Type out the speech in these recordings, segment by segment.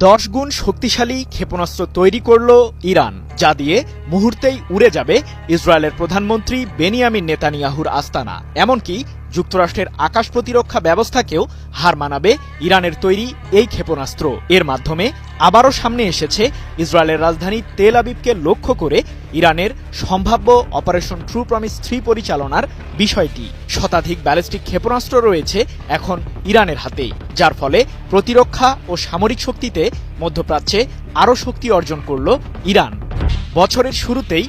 10 গুণ শক্তিশালী ক্ষেপণাস্ত্র তৈরি করল ইরান, যা দিয়ে মুহূর্তেই উড়ে যাবে ইসরায়েলের প্রধানমন্ত্রী বেনিয়ামিন নেতানিয়াহুর আস্তানা। এমনকি যুক্তরাষ্ট্রের আকাশ প্রতিরক্ষা ব্যবস্থাকেও হার মানাবে ইরানের তৈরি এই ক্ষেপণাস্ত্র। এর মাধ্যমে আবারও সামনে এসেছে ইসরায়েলের রাজধানী তেল আবিবকে লক্ষ্য করে ইরানের সম্ভাব্য অপারেশন ট্রু প্রমিস 3 পরিচালনার বিষয়টি। শতাধিক ব্যালিস্টিক ক্ষেপণাস্ত্র রয়েছে এখন ইরানের হাতেই, যার ফলে প্রতিরক্ষা ও সামরিক শক্তিতে মধ্যপ্রাচ্যে আরও শক্তি অর্জন করল ইরান। বছরের শুরুতেই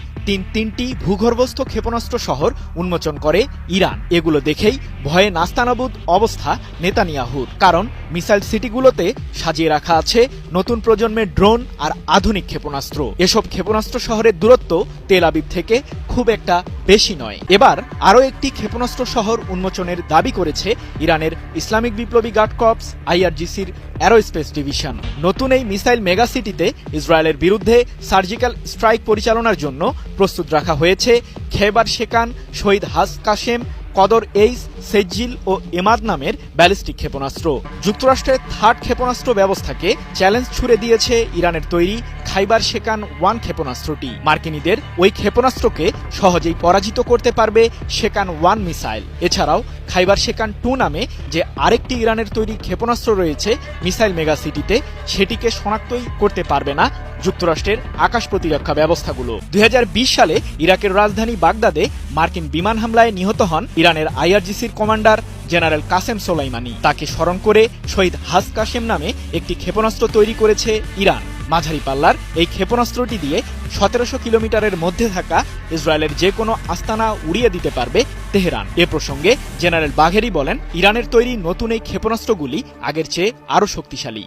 তিনটি ভূগর্ভস্থ ক্ষেপণাস্ত্র শহর উন্মোচন করে ইরান। এগুলো দেখেই ভয়ে নাস্তানাবুদ অবস্থা নেতানিয়াহুর, কারণ মিসাইল সিটিগুলোতে সাজিয়ে রাখা আছে নতুন প্রজন্মের ড্রোন আর আধুনিক ক্ষেপণাস্ত্র। এসব ক্ষেপণাস্ত্র শহরের দূরত্ব তেল আবিব থেকে খুব একটা বেশি নয়। এবার আরও একটি ক্ষেপণাস্ত্র শহর উন্মোচনের দাবি করেছে ইরানের ইসলামিক বিপ্লবী গার্ড কর্পস IRGCর অ্যারোস্পেস ডিভিশন। নতুন এই মিসাইল মেগাসিটিতে ইসরায়েলের বিরুদ্ধে সার্জিক্যাল স্ট্রাইক পরিচালনার জন্য প্রস্তুত রাখা হয়েছে খেবার শেকান, শহীদ হাস কাশেম, কদর এইস, সেজ্জিল ও এমাদ নামের ব্যালিস্টিক ক্ষেপণাস্ত্র। যুক্তরাষ্ট্রের থার্ড ক্ষেপণাস্ত্র ব্যবস্থাকে চ্যালেঞ্জ ছুড়ে দিয়েছে ইরানের তৈরি খাইবার শেকান 1 ক্ষেপণাস্ত্রটি। মার্কিনীদের ওই ক্ষেপণাস্ত্রকে সহজেই পরাজিত করতে পারবে শেকান 1 মিসাইল। এছাড়াও খাইবার শেকান 2 নামে যে আরেকটি ইরানের তৈরি ক্ষেপণাস্ত্র রয়েছে মিসাইল মেগাসিটিতে, সেটিকে শনাক্তই করতে পারবে না যুক্তরাষ্ট্রের আকাশ প্রতিরক্ষা ব্যবস্থাগুলো। 2020 সালে ইরাকের রাজধানী বাগদাদে মার্কিন বিমান হামলায় নিহত হন ইরানের IRGCর কমান্ডার জেনারেল কাসেম সোলাইমানি। তাকে স্মরণ করে শহীদ হাস কাশেম নামে একটি ক্ষেপণাস্ত্র তৈরি করেছে ইরান। মাঝারি পাল্লার এই ক্ষেপণাস্ত্রটি দিয়ে 1700 কিলোমিটারের মধ্যে থাকা ইসরায়েলের যে কোনো আস্তানা উড়িয়ে দিতে পারবে তেহরান। এ প্রসঙ্গে জেনারেল বাঘেরি বলেন, ইরানের তৈরি নতুন এই ক্ষেপণাস্ত্রগুলি আগের চেয়ে আরও শক্তিশালী।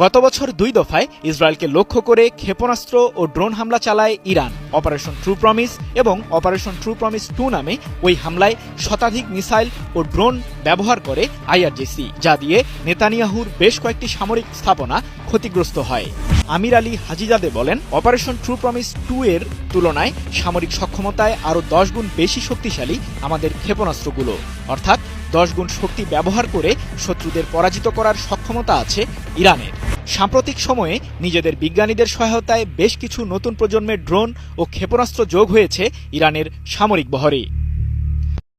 গত বছর 2 দফায় ইসরায়েলকে লক্ষ্য করে ক্ষেপণাস্ত্র ও ড্রোন হামলা চালায় ইরান। অপারেশন ট্রু প্রমিস এবং অপারেশন ট্রু প্রমিস 2 নামে ওই হামলায় শতাধিক মিসাইল ও ড্রোন ব্যবহার করে IRGC, যা দিয়ে নেতানিয়াহুর বেশ কয়েকটি সামরিক স্থাপনা ক্ষতিগ্রস্ত হয়। আমির আলী হাজিজাদে বলেন, অপারেশন ট্রু প্রমিস 2 এর তুলনায় সামরিক সক্ষমতায় আরও 10 গুণ বেশি শক্তিশালী আমাদের ক্ষেপণাস্ত্রগুলো। অর্থাৎ 10 গুণ শক্তি ব্যবহার করে শত্রুদের পরাজিত করার সক্ষমতা আছে ইরানের। সাম্প্রতিক সময়ে নিজেদের বিজ্ঞানীদের সহায়তায় বেশ কিছু নতুন প্রজন্মের ড্রোন ও ক্ষেপণাস্ত্র যোগ হয়েছে ইরানের সামরিক বহরে।